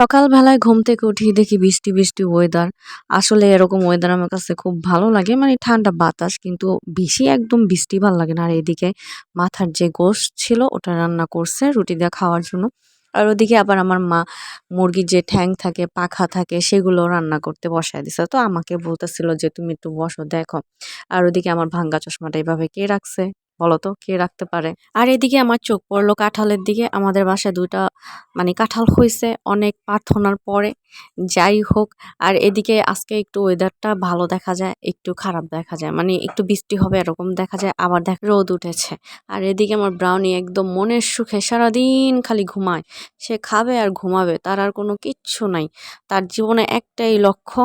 সকালবেলায় ঘুম থেকে উঠি দেখি বৃষ্টি বৃষ্টি ওয়েদার। আসলে এরকম ওয়েদার আমার কাছে খুব ভালো লাগে। মানে ঠান্ডা বাতাস কিন্তু বেশি একদম বৃষ্টি ভাল লাগে না। আর এদিকে মাথার যে গোশত ছিল ওটা রান্না করছে রুটি দিয়ে খাওয়ার জন্য। আর ওদিকে আবার আমার মা মুরগির যে ঠ্যাং থাকে, পাখা থাকে সেগুলো রান্না করতে বসায় দিছে। তো আমাকে বলতেছিল যে, "তুমি একটু বসো দেখো।" আর ওদিকে আমার ভাঙ্গা চশমাটা এভাবে কে রাখছে? বলো তো কে রাখতে পারে? আর এদিকে আমার চোখ পড়লো কাঁঠালের দিকে। আমাদের বাসায় ২ টা মানে কাঁঠাল হইছে অনেক প্রার্থনার পরে। যাই হোক, আর এদিকে আজকে একটু ওয়েদারটা ভালো দেখা যায়, একটু খারাপ দেখা যায়। মানে একটু বৃষ্টি হবে এরকম দেখা যায়, আবার রোদ উঠেছে। আর এদিকে আমার ব্রাউনি একদম মনের সুখে সারাদিন খালি ঘুমায়। সে খাবে আর ঘুমাবে। তার আর কোনো কিচ্ছু নাই। তার জীবনে একটাই লক্ষ্য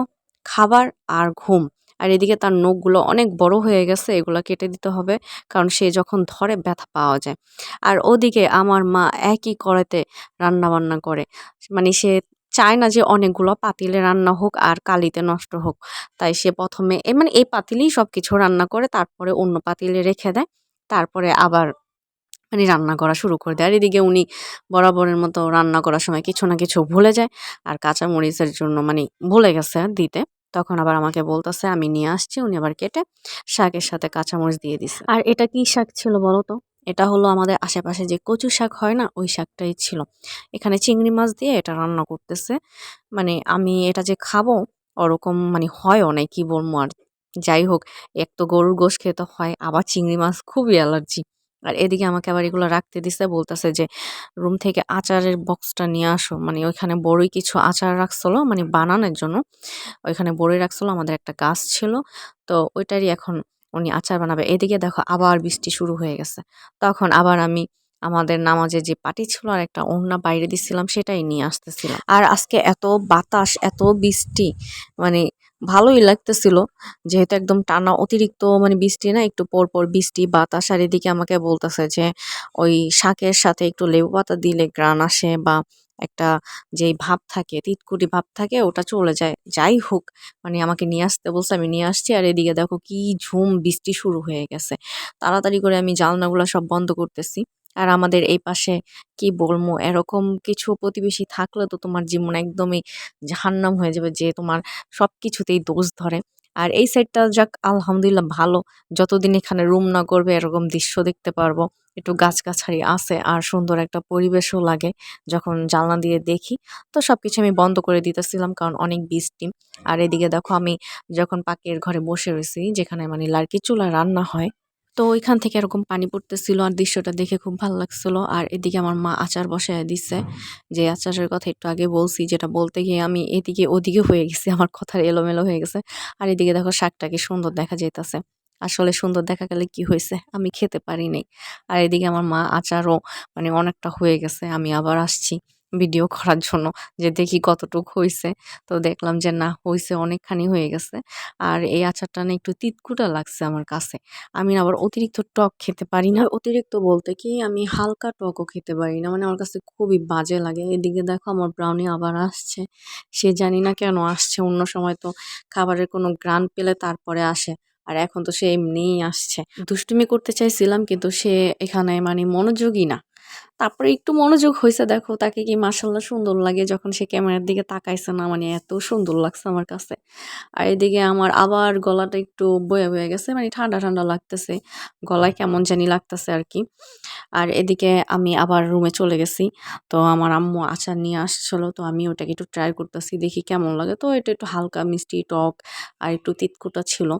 খাবার আর ঘুম। আর এদিকে তার নখগুলো অনেক বড় হয়ে গেছে, এগুলা কেটে দিতে হবে। কারণ সে যখন ধরে ব্যথা পাওয়া যায়। আর ওদিকে আমার মা একই কড়াইতে রান্নাবান্না করে। মানে সে চায় না যে অনেকগুলো পাতিলে রান্না হোক আর কালিতে নষ্ট হোক। তাই সে ১ম এ মানে এই পাতিলেই সবকিছু রান্না করে তারপরে অন্য পাতিলে রেখে দেয়। তারপরে আবার মানে রান্না করা শুরু করে দেয়। আর এদিকে উনি বরাবরের মতো রান্না করার সময় কিছু না কিছু ভুলে যায়। আর কাঁচামরিচের জন্য মানে ভুলে গেছে দিতে। তখন আবার আমাকে বলতেছে, "আমি নিয়ে আসছি।" উনি আবার কেটে শাকের সাথে কাঁচামরিচ দিয়ে দিছে। আর এটা কি শাক ছিল বলো তো? এটা হলো আমাদের আশেপাশে যে কচু শাক হয় না? ওই শাকটাই ছিল। এখানে চিংড়ি মাছ দিয়ে এটা রান্না করতেছে। মানে আমি এটা যে খাবো ওরকম মানে হয়ও নাই, কি বলবো আর। যাই হোক, এক তো গরুর গোশত খেতে হয়, আবার চিংড়ি মাছ খুবই অ্যালার্জি। আর এদিকে আমাকে আবার এগুলো রাখতে দিছে, বলতেছে যে, "রুম থেকে আচারের বক্সটা নিয়ে আসো।" মানে ওইখানে বড়ই কিছু আচার রাখছিল মানে বানানোর জন্য। ওইখানে বড়ই রাখছিল, আমাদের একটা গাছ ছিল। তো ওইটারই এখন উনি আচার বানাবে। এদিকে দেখো আবার বৃষ্টি শুরু হয়ে গেছে। তখন আবার আমি আমাদের নামাজের যে পাটি ছিল আর একটা ওড়না বাইরে দিছিলাম সেটাই নিয়ে আসতেছিলাম। আর আজকে এত বাতাস, এত বৃষ্টি মানে ভালোই লাগতেছিল। যেহেতু একদম টানা অতিরিক্ত মানে বৃষ্টি না, একটু পর, পর বৃষ্টি, বাতাস। আর এদিকে আমাকে বলতেছে যে, ওই শাকের সাথে একটু লেবু পাতা দিলে ঘ্রাণ আসে বা একটা যেই ভাব থাকে, তিতকুটি ভাব থাকে ওটা চলে যায়। যাই হোক, মানে আমাকে নিয়ে আসতে বলছে, আমি নিয়ে আসছি। আর এদিকে দেখো কি ঝুম বৃষ্টি শুরু হয়ে গেছে। তাড়াতাড়ি করে আমি জানলাগুলা সব বন্ধ করতেছি। আর আমাদের এই পাশে কি বলবো, এরকম কিছু প্রতিবেশী থাকলে তো তোমার জীবন একদমই জাহান্নাম হয়ে যাবে, যে তোমার সবকিছুতেই দোষ ধরে। আর এই সাইডটা যাক আলহামদুলিল্লাহ ভালো। যতদিন এখানে রুম না করবে এরকম দৃশ্য দেখতে পারবো। একটু গাছগাছালি আছে আর সুন্দর একটা পরিবেশও লাগে যখন জানলা দিয়ে দেখি। তো সবকিছু আমি বন্ধ করে দিতেছিলাম কারণ অনেক বৃষ্টি। আর এদিকে দেখো আমি যখন পাকের ঘরে বসে রয়েছি যেখানে মানে লার্কির চুলায় রান্না হয়, তো ওইখান থেকে এরকম পানি পড়তেছিল আর দৃশ্যটা দেখে খুব ভালো লাগছিল। আর এদিকে আমার মা আচার বসায় দিছে। যে আচারের কথা একটু আগে বলছি, যেটা বলতে গিয়ে আমি এদিকে ওদিকে হয়ে গেছি। আমার কথার এলোমেলো হয়ে গেছে। আর এদিকে দেখো শাকটা কি সুন্দর দেখা যাইতাছে। আসলে সুন্দর দেখা গেলে কি হইছে? আমি খেতে পারি নাই। আর এদিকে আমার মা আচারও মানে অনেকটা হয়ে গেছে। আমি আবার আসছি ভিডিও করার জন্য যে দেখি কতটুক হইছে। তো দেখলাম যে না, হইছে, অনেকখানি হয়ে গেছে। আর এই আচারটা না একটু তিতকুটা লাগছে আমার কাছে। আমি না আবার অতিরিক্ত টক খেতে পারি না। অতিরিক্ত বলতে কি আমি হালকা টকও খেতে পারি না। মানে আমার কাছে খুবই বাজে লাগে। এদিকে দেখো আমার ব্রাউনি আবার আসছে। সে জানি না কেন আসছে। অন্য সময় তো খাবারের কোনো ঘ্রাণ পেলে তারপরে আসে। আর এখন তো সে এমনিই আসছে। দুষ্টুমি করতে চাইছিলাম কিন্তু সে এখানে মানে মনোযোগী না। তারপরে একটু মনোযোগ হইছে, দেখো তাকে কি মাশাআল্লাহ সুন্দর লাগে যখন সে ক্যামেরার দিকে তাকাইছে না, মানে এত সুন্দর লাগছে আমার কাছে। আর এদিকে আমার আবার গলাটা একটু বয়া, বয়া গেছে। মানে ঠান্ডা, ঠান্ডা লাগতেছে। গলায় কেমন জানি লাগতেছে আরকি। আর এদিকে আমি আবার রুমে চলে গেছি। তো আমার আম্মু আচার নিয়ে আসছিল। তো আমি ওটাকে একটু ট্রাই করতেছি। দেখি কেমন লাগে। তো এটা একটু হালকা মিষ্টি টক আর একটু তিতকুটা ছিল।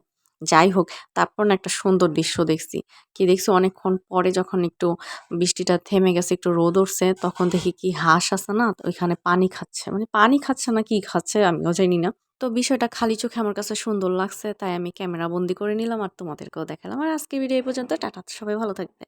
যাই হোক, তারপর না একটা সুন্দর দৃশ্য দেখছি। কি দেখছি, অনেকক্ষণ পরে যখন একটু বৃষ্টিটা থেমে গেছে, একটু রোদ উঠছে, তখন দেখি কি হাঁস আছে না? তো ওইখানে পানি খাচ্ছে। মানে পানি খাচ্ছে না কি খাচ্ছে আমিও জানি না। তো বিষয়টা খালি চোখে আমার কাছে সুন্দর লাগছে। তাই আমি ক্যামেরা বন্দি করে নিলাম আর তোমাদেরকেও দেখালাম। আর আজকে ভিডিও এই পর্যন্ত। টাটা। সবাই ভালো থাকবে।